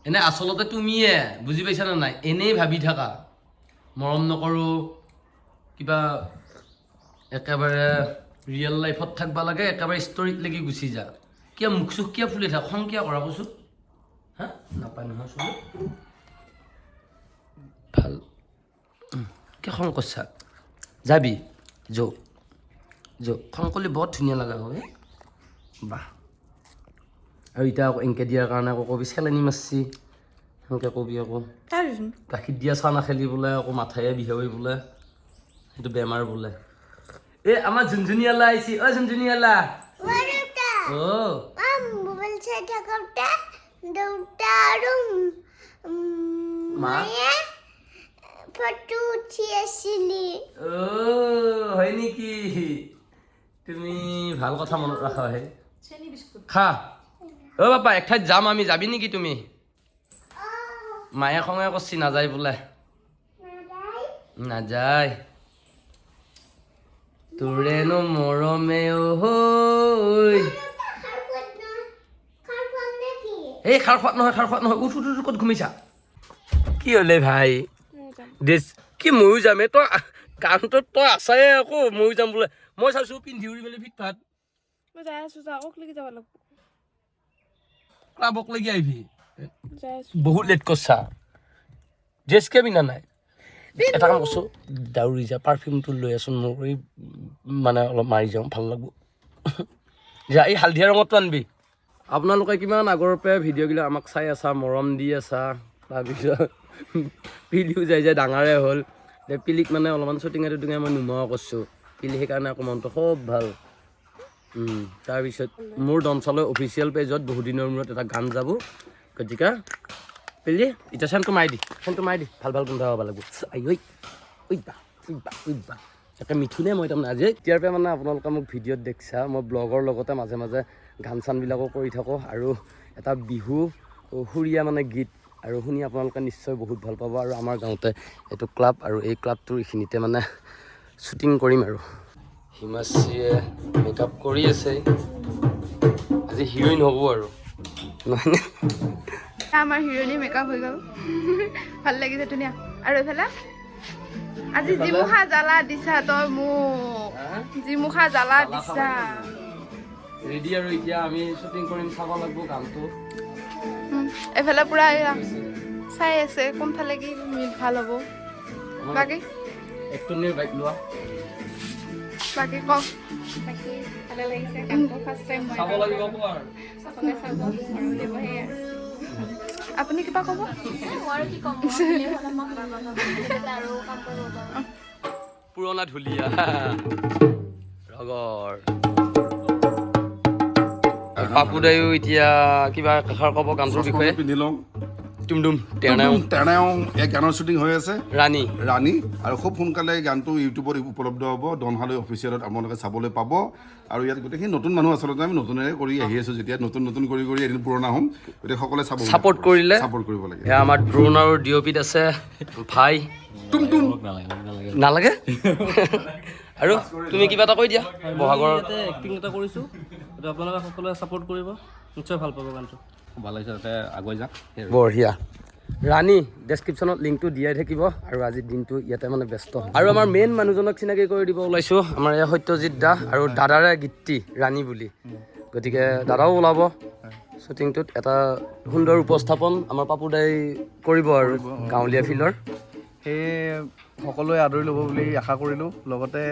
এনে আচলতে তুমিয়ে বুজি পাইছা না নাই এনেই ভাবি থাকা মৰম নকৰোঁ কিবা একেবাৰে ৰিয়েল লাইফত থাকবা লাগে একেবাৰে ষ্টৰীত লাগি গুচি যা কিয় মুখ চুখ কিয় ফুলি থাক খং কিয় কৰা কৈছোঁ হা নাপায় নহয় চবে ভাল কিয় খং কৰছা যাবি যৌ খং কৰিলে বৰ ধুনীয়া লগা হয় বাহ আৰু এতিয়া আকৌ এংকে দিয়াৰ কাৰণে আকৌ কবি চেলেনি মাৰছি সেনেকৈ কবি আকৌ গাখীৰ দিয়া চাহ নাখেলি বোলে আকৌ মাথায়ে বিহে বোলে সেইটো বেমাৰ বোলে এই আমাৰ ঝুনঝুনিয়ালা আহিছি অ ঝুনঝুনিয়ালা মোবাইল চাই থাকোঁতে দেউতা আৰু মায়ে ফটো উঠি আছিলি হয় নেকি তুমি ভাল কথা মনত ৰাখা হে খা অ বাপা এক ঠাইত যাম আমি যাবি নেকি তুমি মায়ে খঙে কৰছি নাযায় বোলে নাযায় তোৰেনো মৰমে ঐ এই খাৰ খোৱাত নহয় উঠ ক'ত ঘুমিছা কি হ'লে ভাই দেশ কি ময়ো যাম তই গানটোত তই আছায়ে আকৌ ময়ো যাম বোলে মই চাইছোঁ পিন্ধি উৰি মেলি ফিট ফাট মই যাই আছোঁ যাওক লাগি যাব লাগিব ক্লাবক লাগি আহিবি যাই আছোঁ বহুত লেট কৰছা ড্ৰেছ কিয় পিন্ধা নাই এটা কাম কৰছোঁ দাউৰি যা পাৰফিউমটো লৈ আছোন মোৰ এই মানে অলপ মাৰি যাওঁ ভাল লাগব যা এই হালধীয়া ৰঙৰটো আনবি আপোনালোকে কিমান আগৰ পৰা ভিডিঅ'বিলাক আমাক চাই আছা মৰম দি আছা তাৰপিছত পিলিও যাই ডাঙৰে হ'ল পিলিক মানে অলপমান শ্বুটিঙে টুটিঙে মই নোমোৱা কৰিছোঁ পিলি সেইকাৰণে আকৌ মনটো খুব ভাল তাৰপিছত মোৰ ডনচালৈ অফিচিয়েল পেজত বহুদিনৰ মূৰত এটা গান যাব গতিকে পিলি এতিয়া চেনটো মাৰি দি ভাল গোন্ধ হ'ব লাগিব তাকে মিঠুনে মই তাৰমানে আজি এতিয়াৰ পৰা মানে আপোনালোকে মোক ভিডিঅ'ত দেখিছা মই ব্লগৰ লগতে মাজে মাজে গান চানবিলাকো কৰি থাকোঁ আৰু এটা বিহু সুৰীয়া মানে গীত আৰু শুনি আপোনালোকে নিশ্চয় বহুত ভাল পাব আৰু আমাৰ গাঁৱতে এইটো ক্লাব আৰু এই ক্লাবটোৰ এইখিনিতে মানে শ্বুটিং কৰিম আৰু হিমাশ্ৰীয়ে মেকআপ কৰি আছে আজি হিৰইন হ'ব আৰু নহয়নে আমাৰ হিৰ'ইনি মেকআপ হৈ গ'ল ভাল লাগিছে ধুনীয়া আৰু এইফালে আজি জিমুখা জ্বালা দিছা তই মোক জিমুখা জ্বালা দিছা ৰেডি আৰু এতিয়া আমি শ্বুটিং কৰিম চাব লাগিব গানটো এইফালে পুৰা চাই আছে কোনফালে কি ভাল হ'ব বাকী একটুনিৰ বাইক লোৱা বাকী কওক বাকী ভালে লাগিছে গানটো ফাৰ্ষ্ট টাইম মই চাব লাগিব আৰু সকলোৱে চাব আৰু দিব সেয়াই আপুনি কিবা ক'ব মই কি ক'ম আৰু কাম কৰিব পাৰোঁ পুৰণা ঢুলীয়া ৰগৰ পাপু দায়ো এতিয়া কিবা কাষৰ ক'ব গানটোৰ বিষয়ে পিন্ধি লওঁ টুমটুম টেনাও এই গানৰ শ্বুটিং হৈ আছে ৰাণী আৰু খুব সোনকালে গানটো ইউটিউবত উপলব্ধ হ'ব ডনহালৈ অফিচিয়েলত আপোনালোকে চাবলৈ পাব আৰু ইয়াত গোটেইখিনি নতুন মানুহ আচলতে আমি নতুনেৰে কৰি আহি আছোঁ যেতিয়া নতুন কৰি এদিন পুৰণা হ'ম গতিকে সকলোৱে ছাপোৰ্ট কৰিব লাগে এয়া আমাৰ ড্ৰোন আৰু ডিঅ'পিত আছে ভাই টুমটুম নালাগে আৰু তুমি কিবা এটা কৈ দিয়া বহাগৰ এক্টিং এটা কৰিছোঁ গতিকে আপোনালোকে সকলোৱে ছাপোৰ্ট কৰিব নিশ্চয় ভাল পাব গানটো ভাল লাগিছে তাতে আগুৱাই যাম বঢ়িয়া ৰাণী ডেছক্ৰিপশ্যনত লিংকটো দিয়াই থাকিব আৰু আজিৰ দিনটো ইয়াতে মানে ব্যস্ত আৰু আমাৰ মেইন মানুহজনক চিনাকি কৰি দিব ওলাইছোঁ আমাৰ এয়া সত্যজিৎ দা আৰু দাদাৰে গীতটি ৰাণী বুলি গতিকে দাদাও ওলাব শ্বুটিংটোত এটা সুন্দৰ উপস্থাপন আমাৰ পাপু দাই কৰিব আৰু গাঁৱলীয়া ফিল্ডৰ সেয়ে সকলোৱে আদৰি ল'ব বুলি আশা কৰিলোঁ লগতে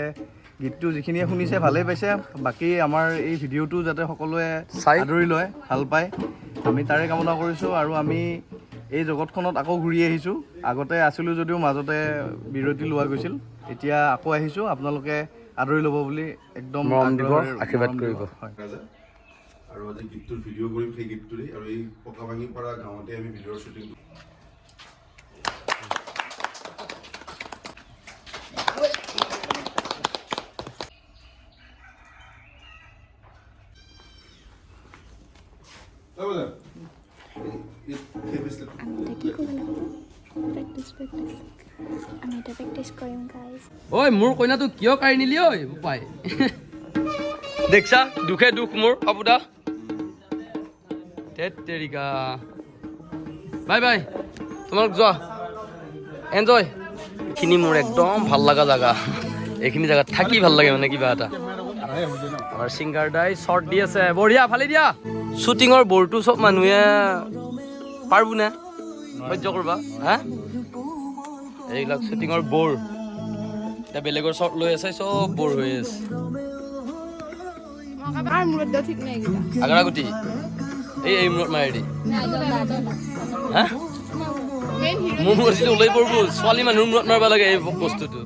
গীতটো যিখিনিয়ে শুনিছে ভালেই পাইছে বাকী আমাৰ এই ভিডিঅ'টো যাতে সকলোৱে আদৰি লয় ভাল পায় আমি তাৰে কামনা কৰিছোঁ আৰু আমি এই জগতখনত আকৌ ঘূৰি আহিছোঁ আগতে আছিলোঁ যদিও মাজতে বিৰতি লোৱা গৈছিল এতিয়া আকৌ আহিছোঁ আপোনালোকে আদৰি ল'ব বুলি একদম মৰম দিব আশীৰ্বাদ কৰিব হয় আৰু আজি গীতটোৰ ভিডিঅ' কৰিম সেই গীতটোৰে আৰু এই পকাভাঙি পৰা গাঁৱতে আমি ভিডিঅ'ৰ শ্বুটিং আমি এটা প্ৰেক্টিছ কৰিম গাইজ ঐ মোৰ কইনাটো কিয় কাঢ়ি নিলি ঐ পাই দেখছা দুখে দুখ মোৰ পাপু দা ধেত তেৰিকা বাই বাই তোমালোক যোৱা এনজয় এইখিনি মোৰ একদম ভাল লগা জেগা এইখিনি জেগাত থাকি ভাল লাগে মানে কিবা এটা আমাৰ ছিংগাৰ দাই শ্বৰ্ট দি আছে বঢ়িয়া ফালি দিয়া শ্বুটিঙৰ বৰটো চব মানুহে পাৰবো নে সহ্য কৰবা হা এইবিলাক শ্বুটিঙৰ বৰ এতিয়া বেলেগৰ শ্বৰ্ট লৈ আছে চব বৰ হৈ আছে আৰ মূৰত দিও ঠিক নাই এইকেইটা আগ্ৰাগুটি এই মূৰত মাৰি দি হা মেইন হিৰো মোৰ মূৰত ওলাই পৰিব ছোৱালী মানুহৰ মূৰত মাৰিব লাগে এই বস্তুটো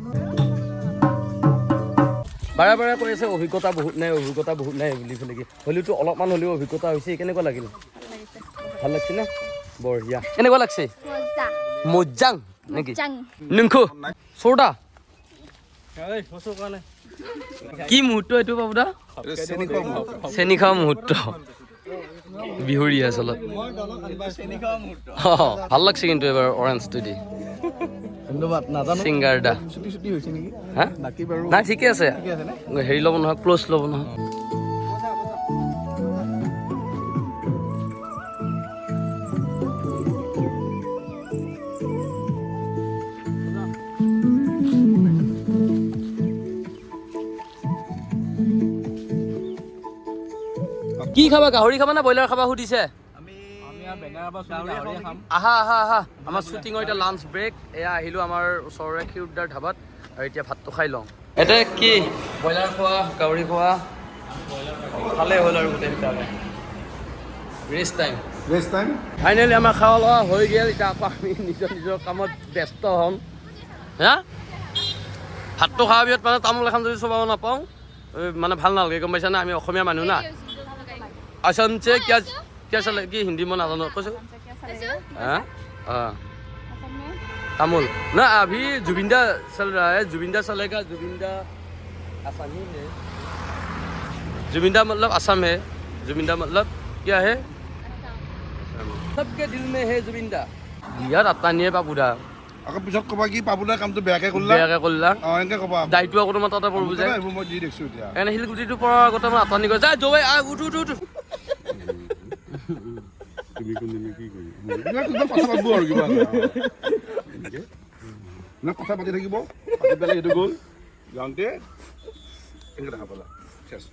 বাৰে বাৰে কৈ আছে অভিজ্ঞতা বহুত নাই বুলি পেলাই কি হ'লেওতো অলপমান হ'লেও অভিজ্ঞতা হৈছে কেনেকুৱা লাগিল ভাল লাগছে নে বঢ়িয়া কেনেকুৱা লাগছে মজাং নেকি নংখো চোৰটা কি মুহূৰ্ত এইটো বাবুদা চেনি খোৱা মুহূৰ্ত বিহুৰী আচলত ভাল লাগছে কিন্তু এবাৰ অৰেঞ্জটো দি ধন্যবাদ নাজানো ছিংগাৰ দা ছুটি হৈছে নেকি হা বাকী বাৰু নাই ঠিকে আছে ঠিকে আছে নে হেৰি ল'ব নহয় ক্ল'জ ল'ব নহয় কি খাবা গাহৰি খাবা না ব্ৰইলাৰ খাবা সুধিছে আহা আহা আহা আমাৰ শ্বুটিঙৰ এতিয়া লাঞ্চ ব্ৰেক এয়া আহিলোঁ আমাৰ ওচৰৰে ক্ষীৰোদ্ধাৰ ধাবাত আৰু এতিয়া ভাতটো খাই লওঁ এতিয়া কি ব্ৰইলাৰ খোৱা গাহৰি খোৱা ভালেই হ'ল আৰু গোটেইকেইটা ৰেষ্ট টাইম ফাইনেলি আমাৰ খাৱা লোৱা হৈ গ'ল এতিয়া আকৌ আমি নিজৰ নিজৰ কামত ব্যস্ত হ'ম হা ভাতটো খোৱাৰ পিছত মানে তামোল এখন যদি চবাব নাপাওঁ মানে ভাল নালাগে গম পাইছা না আমি অসমীয়া মানুহ না আসামছে क्या चले कि हिंदी में नाजानो कैसे हाँ तमिल ना अभी जुबिंदा चल रहा है जुबिंदा चलेगा जुबिंदा आसामी है जुबिंदा मतलब असम है जुबिंदा मतलब क्या है सबके दिल में है जुबिंदा यार अत्तानिए बाबूदा আকৌ পিছত ক'বা কি পাবলৈ কামটো বেয়াকৈ কৰিলা এনেকৈ ক'বা দায়িত্ব আকৌ তোমাৰ তাতে পৰিব যায় এইবোৰ মই দি দেখিছোঁ এতিয়া এনে শিলগুটিটো পৰাৰ আগতে মই আত্তানি কৰি যায় জয় উঠ তুমি কোনদিন কি কৰিবা কথা পাতিব আৰু কিবা কথা পাতি থাকিব পাতি পেলাই সেইটো গ'ল যাওঁতে এনেকৈ দেখা পালা চেছ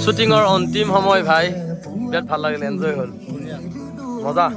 শ্বুটিঙৰ অন্তিম সময় ভাই বিৰাট ভাল লাগিল এনজয় হ'ল মজা